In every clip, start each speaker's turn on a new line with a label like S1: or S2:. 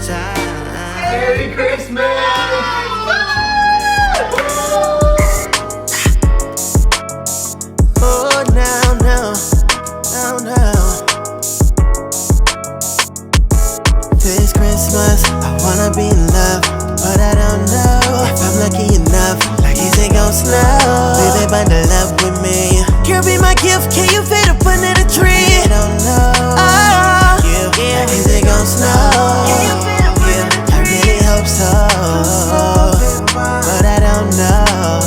S1: time.
S2: Merry Christmas!
S1: Oh, now, now, now, now. This Christmas, I wanna be in love, but I don't know if I'm lucky enough. Like, is it gon' snow? Baby, bundle up with me. Girl, be my gift, can you fit up under the tree? I don't know. Oh, yeah. Is it gon' snow? Yeah, I really hope so, but I don't know.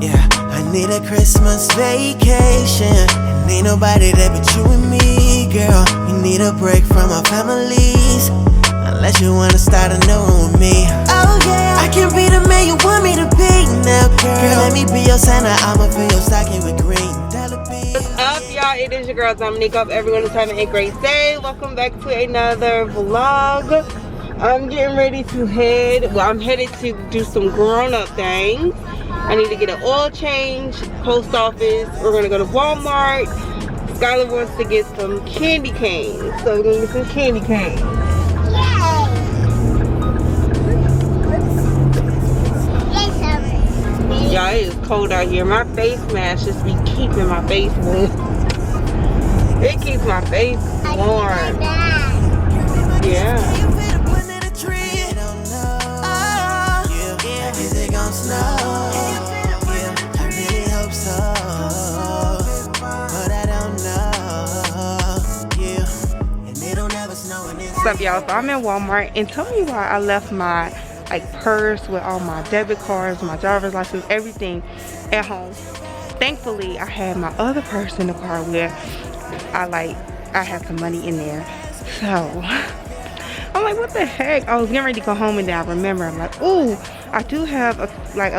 S1: Yeah, I need a Christmas vacation. And ain't nobody there but you and me, girl. We need a break from our families, unless you wanna start a new one with me. Oh yeah, I can be the man you want me to be now, girl. Let me be your Santa, I'ma fill your stocking with green.
S3: What's up, y'all? It is your girl Domonique. Hope everyone is having a great day. Welcome back to another vlog. I'm getting ready to I'm headed to do some grown-up things. I need to get an oil change, post office. We're gonna go to Walmart. Skylar wants to get some candy canes, so we're gonna get some candy canes. Y'all, it is cold out here. My face mask just be keeping my face warm. It keeps my face warm. Yeah. What's up, y'all? So I'm in Walmart, and tell me why I left my purse with all my debit cards, my driver's license, everything at home. Thankfully, I had my other purse in the car where I had some money in there. So I'm like, what the heck? I was getting ready to go home, and then I remember, I'm like, ooh, I do have a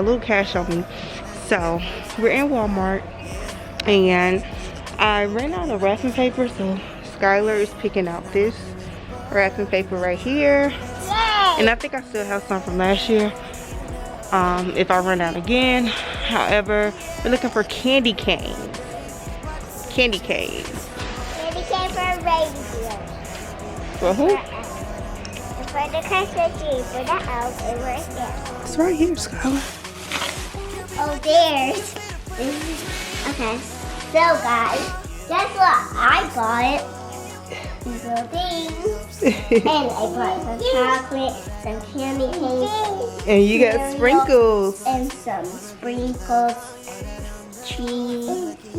S3: little cash on me. So we're in Walmart, and I ran out of wrapping paper, so Skylar is picking out this wrapping paper right here. And I think I still have some from last year if I run out again. However, we're looking for candy canes. Candy canes.
S4: Candy cane for reindeer.
S3: For who?
S4: For the Christmas tree, for the elf, and right there.
S3: It's right here, Skylar.
S4: Oh, there's. Okay. So, guys, guess what? I got these little things. And I brought some chocolate, some candy canes.
S3: And you got sprinkles.
S4: And some sprinkles, cheese, a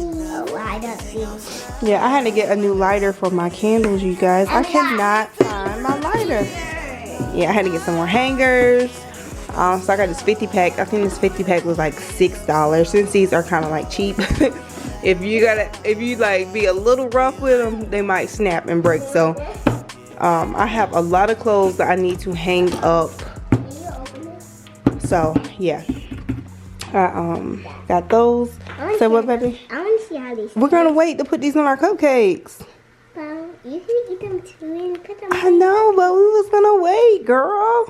S4: lot of things.
S3: Yeah, I had to get a new lighter for my candles, you guys. I cannot find my lighter. Yeah, I had to get some more hangers. So I got this 50 pack. I think this 50 pack was like $6. Since these are kind of like cheap. If you like be a little rough with them, they might snap and break. So I have a lot of clothes that I need to hang up. So yeah, I got those. So what, baby?
S4: I want to see how these.
S3: We're gonna wait to put these on our cupcakes.
S4: Well, you can eat them too and put them.
S3: I know, but we was gonna wait, girl.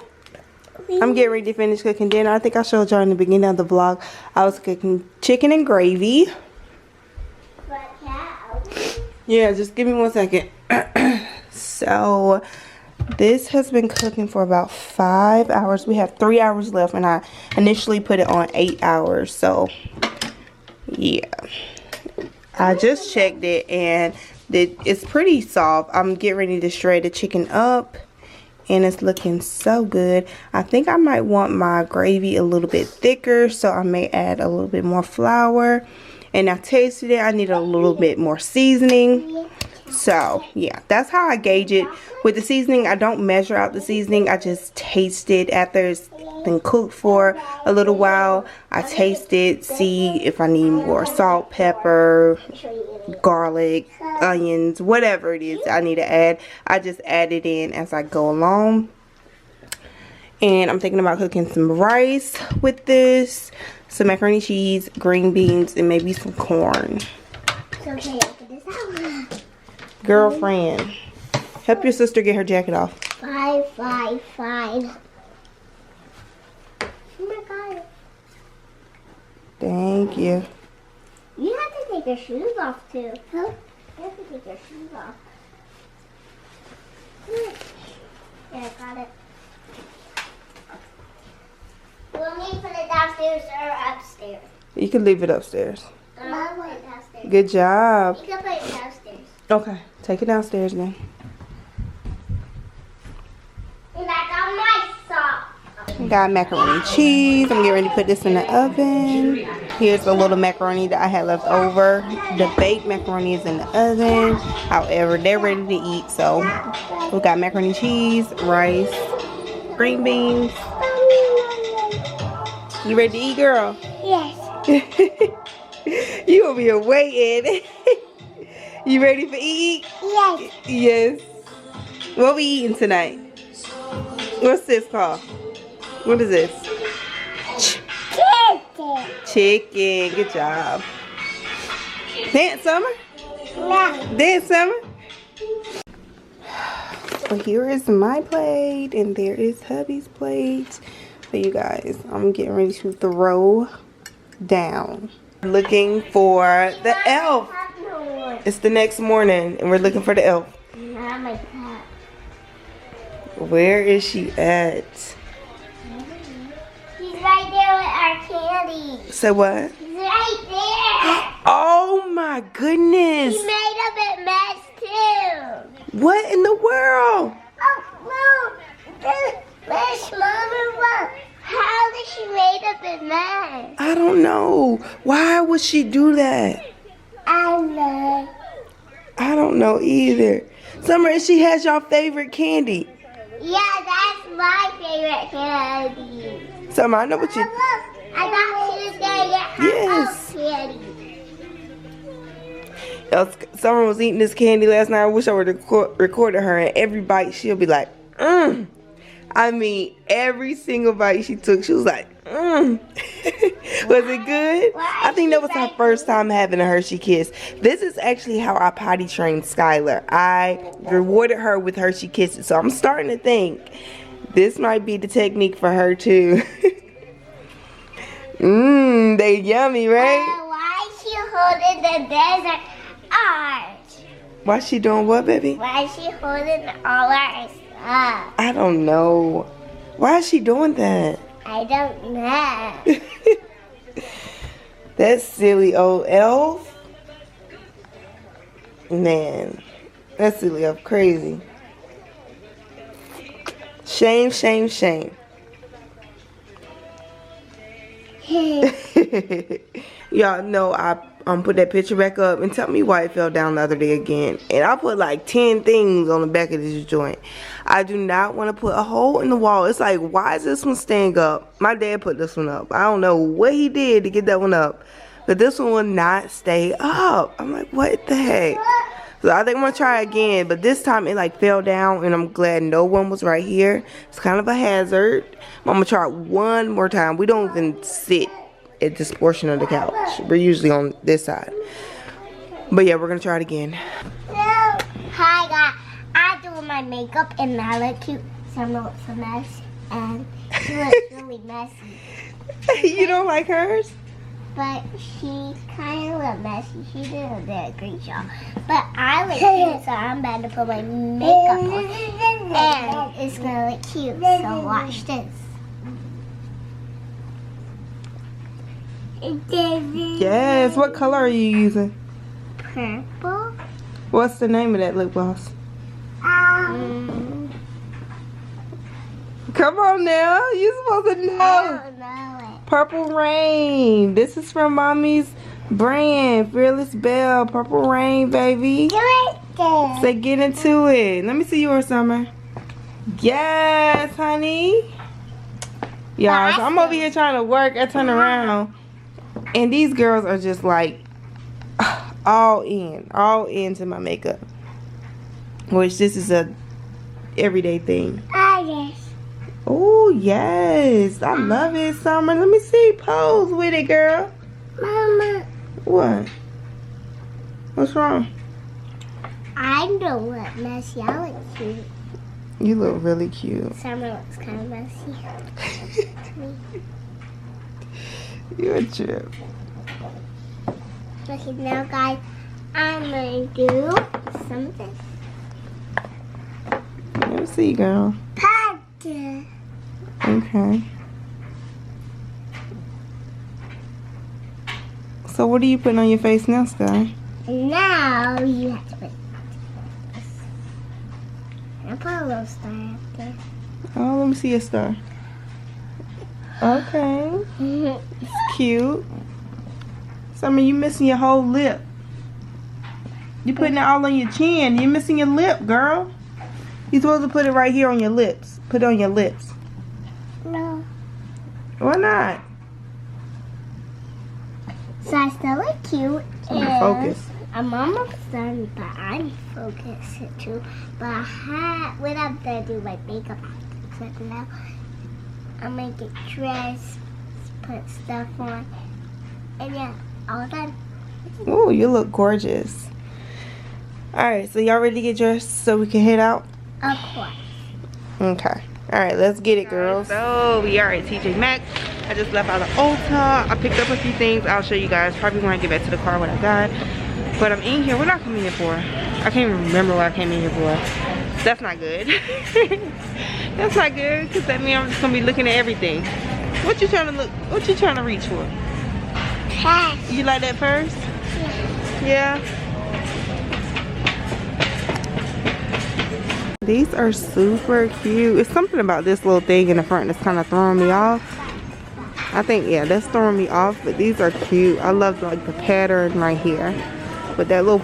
S3: I'm getting ready to finish cooking dinner. I think I showed y'all in the beginning of the vlog. I was cooking chicken and gravy. Yeah, just give me 1 second. So this has been cooking for about 5 hours. We have 3 hours left, and I initially put it on 8 hours. So yeah, I just checked it, and it's pretty soft. I'm getting ready to shred the chicken up, and it's looking so good. I think I might want my gravy a little bit thicker, so I may add a little bit more flour. And I tasted it. I need a little bit more seasoning. So yeah, that's how I gauge it. With the seasoning, I don't measure out the seasoning. I just taste it after it's been cooked for a little while. I taste it, see if I need more salt, pepper, garlic, onions, whatever it is I need to add. I just add it in as I go along. And I'm thinking about cooking some rice with this, some macaroni cheese, green beans, and maybe some corn.
S4: Okay, open this out.
S3: Girlfriend, help your sister get her jacket off.
S4: Fine. Oh my god.
S3: Thank you.
S4: You have to take your shoes off too. Huh? You have to take your shoes off. Yeah, I got it. You want me to put it downstairs or upstairs?
S3: You can leave it upstairs.
S4: I'll put it downstairs.
S3: Good job.
S4: You can put it downstairs.
S3: Okay, take it downstairs then.
S4: And I got my sock.
S3: Got macaroni and cheese. I'm getting ready to put this in the oven. Here's a little macaroni that I had left over. The baked macaroni is in the oven. However, they're ready to eat. So we got macaroni and cheese, rice, green beans. You ready to eat, girl?
S4: Yes.
S3: You over here waiting. You ready for eat?
S4: Yes.
S3: Yes. What we eating tonight? What's this called? What is this?
S4: Chicken.
S3: Chicken. Good job. Dance, Summer?
S4: No.
S3: Dance, Summer? So here is my plate, and there is hubby's plate. So you guys, I'm getting ready to throw down. Looking for the elf. It's the next morning, and we're looking for the elf.
S4: Not my cat.
S3: Where is she at?
S4: He's right there with our candy.
S3: Say what?
S4: He's right there.
S3: Oh my goodness.
S4: He made a bit mess too.
S3: What in the world?
S4: Oh, look. Where's Mama? How did she make a bit mess?
S3: I don't know. Why would she do that?
S4: I know.
S3: I don't know either. Summer, she has your favorite candy.
S4: Yeah, that's my favorite candy.
S3: Summer, I know what you...
S4: Look, I got Tuesday
S3: Yes.
S4: candy.
S3: Summer was eating this candy last night. I wish I would have recorded her, and every bite she'll be like, mmm. I mean, every single bite she took, she was like, mmm. Was it good? I think that was her first time having a Hershey Kiss. This is actually how I potty trained Skylar. I rewarded her with Hershey Kisses. So I'm starting to think this might be the technique for her too. Mmm, they yummy, right?
S4: Why is she holding the desert arch?
S3: Why she doing what, baby?
S4: Why is she holding all our stuff?
S3: I don't know. Why is she doing that?
S4: I don't know.
S3: That silly old elf. Man, that silly elf crazy. Shame, shame, shame. Y'all know I put that picture back up, and tell me why it fell down the other day again. And I put like 10 things on the back of this joint. I do not want to put a hole in the wall. It's like, why is this one staying up? My dad put this one up. I don't know what he did to get that one up, but this one will not stay up. I'm like, what the heck? So I think I'm gonna try again, but this time it like fell down, and I'm glad no one was right here. It's kind of a hazard. I'm gonna try it one more time. We don't even sit at this portion of the couch. We're usually on this side. But yeah, we're gonna try it again.
S4: Hi guys, I do my makeup and I look cute. Summer looks a mess and she looks really messy.
S3: You don't like hers?
S4: But she kind of looked messy. She did a great job. But I look cute, so I'm about to put my makeup on. And it's gonna look cute. So watch this.
S3: Yes. What color are you using?
S4: Purple.
S3: What's the name of that lip gloss? Come on now. You're supposed to know.
S4: I don't know it.
S3: Purple Rain. This is from Mommy's brand. Fearless Belle. Purple Rain, baby. Say get into it. Let me see yours, Summer. Yes, honey. Y'all, so I'm over here trying to work. I turn around, and these girls are just like all into my makeup. Which this is a everyday thing.
S4: Yes.
S3: Oh, yes. I love it, Summer. Let me see. Pose with it, girl.
S4: Mama.
S3: What? What's wrong?
S4: I don't look messy. I look cute.
S3: You look really cute.
S4: Summer looks kind of messy.
S3: You're a trip.
S4: Okay, now guys, I'm going to do something.
S3: Let me see, girl.
S4: Yeah.
S3: Okay. So what are you putting on your face now, Sky?
S4: Now you have to put this. And put a little star up there.
S3: Oh, let me see a star. Okay. It's cute. So, I mean, you missing your whole lip. You putting it all on your chin. You're missing your lip, girl. You're supposed to put it right here on your lips. Put it on your lips.
S4: No.
S3: Why not?
S4: So I still look cute. And
S3: Focus.
S4: I'm almost done, but I'm focused too. But when I'm done doing my makeup, so now I'm gonna get dressed, put stuff on, and yeah, all done.
S3: Ooh, you look gorgeous. Alright, so y'all ready to get dressed so we can head out?
S4: Of course.
S3: Okay. Alright, let's get it, girls. So, we are at TJ Maxx. I just left out of Ulta. I picked up a few things. I'll show you guys probably when I get back to the car what I got. But I'm in here. What did I come in here for? I can't even remember what I came in here for. That's not good. That's not good, because that means I'm just going to be looking at everything. What you trying to look? What you trying to reach for?
S4: Cash.
S3: You like that purse? Yeah. These are super cute. It's something about this little thing in the front that's kind of throwing me off. I think, yeah, that's throwing me off, but these are cute. I love like the pattern right here. But that little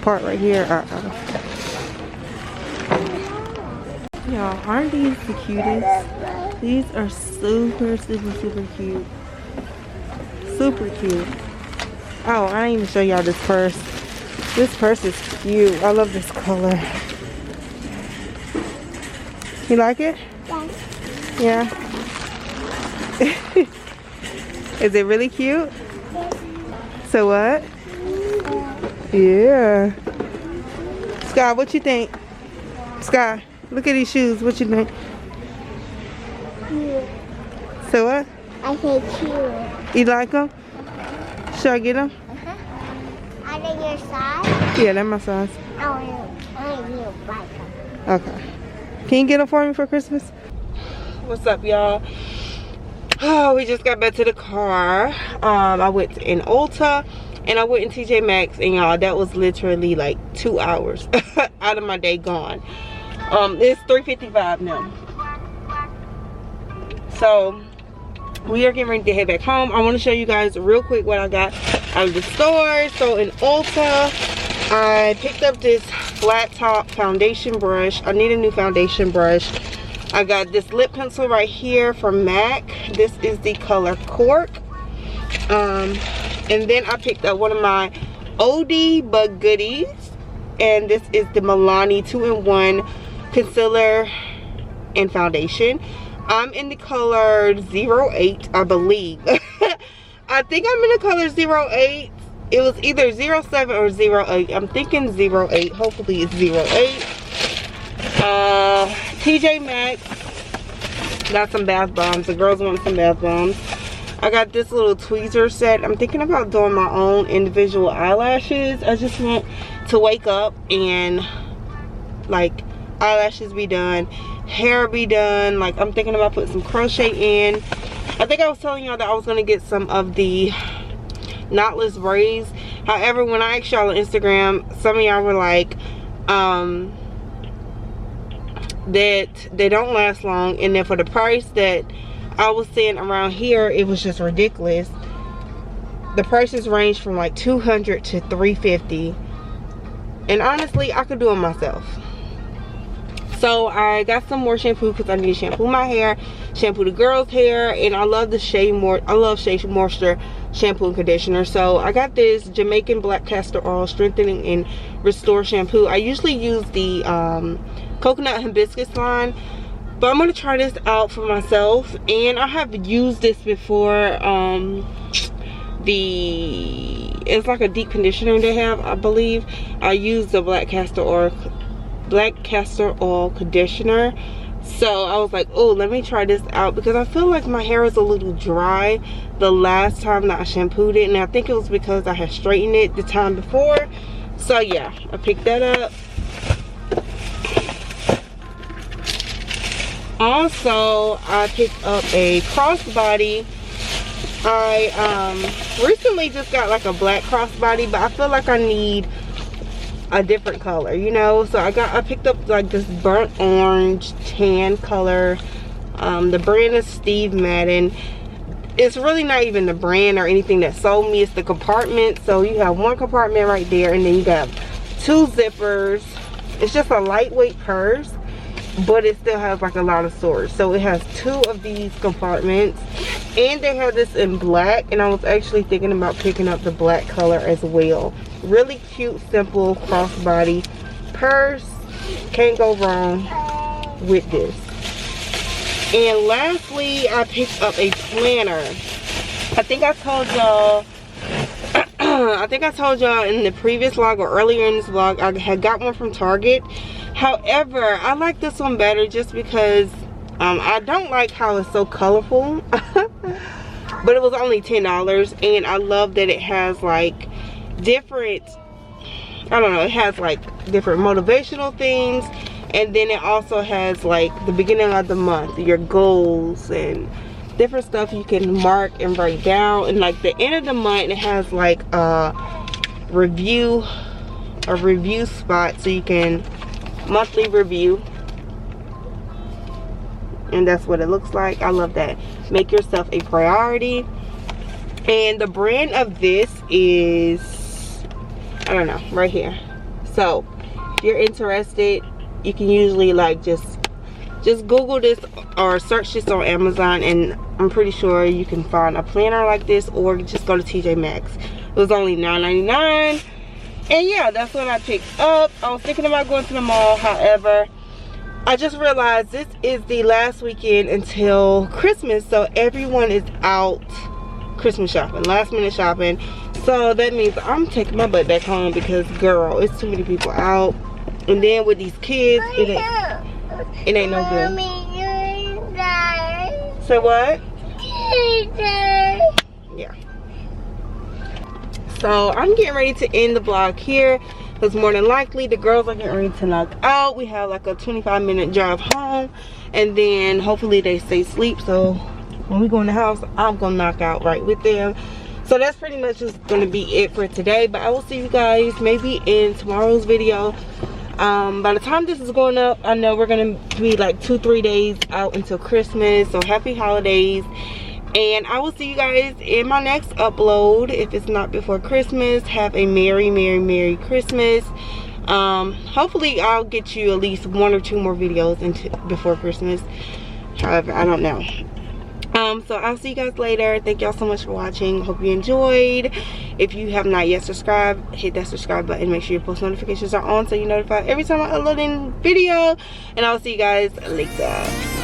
S3: part right here, y'all, aren't these the cutest? These are super, super, super cute. Super cute. Oh, I didn't even show y'all this purse. This purse is cute. I love this color. You like it?
S4: Yes.
S3: Yeah. Is it really cute? So what? Yeah. Sky, what you think? Sky, look at these shoes. What you think?
S4: Cute.
S3: So what?
S4: I say cute.
S3: You like them? Should I get them?
S4: Are they your size?
S3: Yeah, they're my size.
S4: I want you to like them.
S3: Okay. Can you get them for me for Christmas? What's up, y'all? Oh, we just got back to the car. I went in Ulta and I went in TJ Maxx, and y'all, that was literally like 2 hours out of my day gone. It's 3:55 now. So we are getting ready to head back home. I want to show you guys real quick what I got out of the store. So in Ulta, I picked up this flat top foundation brush. I need a new foundation brush. I got this lip pencil right here from MAC. This is the color Cork. And then I picked up one of my oldie but goodies, and this is the Milani 2-in-1 concealer and foundation. I'm in the color 08, I believe. I think I'm in the color 08. It was either 07 or 08. I'm thinking 08. Hopefully it's 08. TJ Maxx. Got some bath bombs. The girls want some bath bombs. I got this little tweezer set. I'm thinking about doing my own individual eyelashes. I just want to wake up and like eyelashes be done, hair be done. Like I'm thinking about putting some crochet in. I think I was telling y'all that I was gonna get some of the knotless braids. However, when I asked y'all on Instagram, some of y'all were like that they don't last long, and then for the price that I was seeing around here, it was just ridiculous. The prices range from like $200 to $350, and honestly I could do it myself. So I got some more shampoo because I need to shampoo my hair, shampoo the girls' hair, and I love the Shea Moisture shampoo and conditioner. So I got this Jamaican black castor oil strengthening and restore shampoo. I usually use the coconut hibiscus line, but I'm gonna try this out for myself. And I have used this before. It's like a deep conditioner they have, I believe. I used the black castor oil conditioner. So I was like, oh, let me try this out, because I feel like my hair is a little dry the last time that I shampooed it, and I think it was because I had straightened it the time before. So yeah, I picked that up. Also, I picked up a crossbody. I recently just got like a black crossbody, but I feel like I need a different color, you know. So I picked up like this burnt orange tan color. The brand is Steve Madden. It's really not even the brand or anything that sold me, it's the compartment. So you have one compartment right there, and then you got 2 zippers. It's just a lightweight purse, but it still has like a lot of storage. So it has 2 of these compartments, and they have this in black, and I was actually thinking about picking up the black color as well. Really cute, simple crossbody purse. Can't go wrong with this. And lastly, I picked up a planner. I think I told y'all in the previous vlog or earlier in this vlog, I had got one from Target. However, I like this one better just because I don't like how it's so colorful. But it was only $10, and I love that it has like different, I don't know, it has like different motivational things. And then it also has like the beginning of the month, your goals and different stuff you can mark and write down. And like the end of the month, it has like a review spot, so you can monthly review. And that's what it looks like. I love that. Make yourself a priority. And the brand of this is, I don't know, right here. So if you're interested, you can usually like just Google this or search this on Amazon, and I'm pretty sure you can find a planner like this, or just go to TJ Maxx. It was only $9.99. And yeah, that's what I picked up. I was thinking about going to the mall, however, I just realized this is the last weekend until Christmas, so everyone is out Christmas shopping, last minute shopping. So that means I'm taking my butt back home, because girl, it's too many people out. And then with these kids, it ain't no good. Say what? Yeah. So I'm getting ready to end the vlog here, because more than likely the girls are getting ready to knock out. We have like a 25-minute drive home, and then hopefully they stay asleep. So when we go in the house, I'm gonna knock out right with them. So that's pretty much just gonna be it for today. But I will see you guys maybe in tomorrow's video. By the time this is going up, I know we're gonna be like 2-3 days out until Christmas, so happy holidays. And I will see you guys in my next upload. If it's not before Christmas, have a merry Christmas. Hopefully I'll get you at least 1 or 2 more videos before Christmas. However, I don't know. So I'll see you guys later. Thank y'all so much for watching. Hope you enjoyed. If you have not yet subscribed, hit that subscribe button. Make sure your post notifications are on so you're notified every time I upload a video. And I'll see you guys later.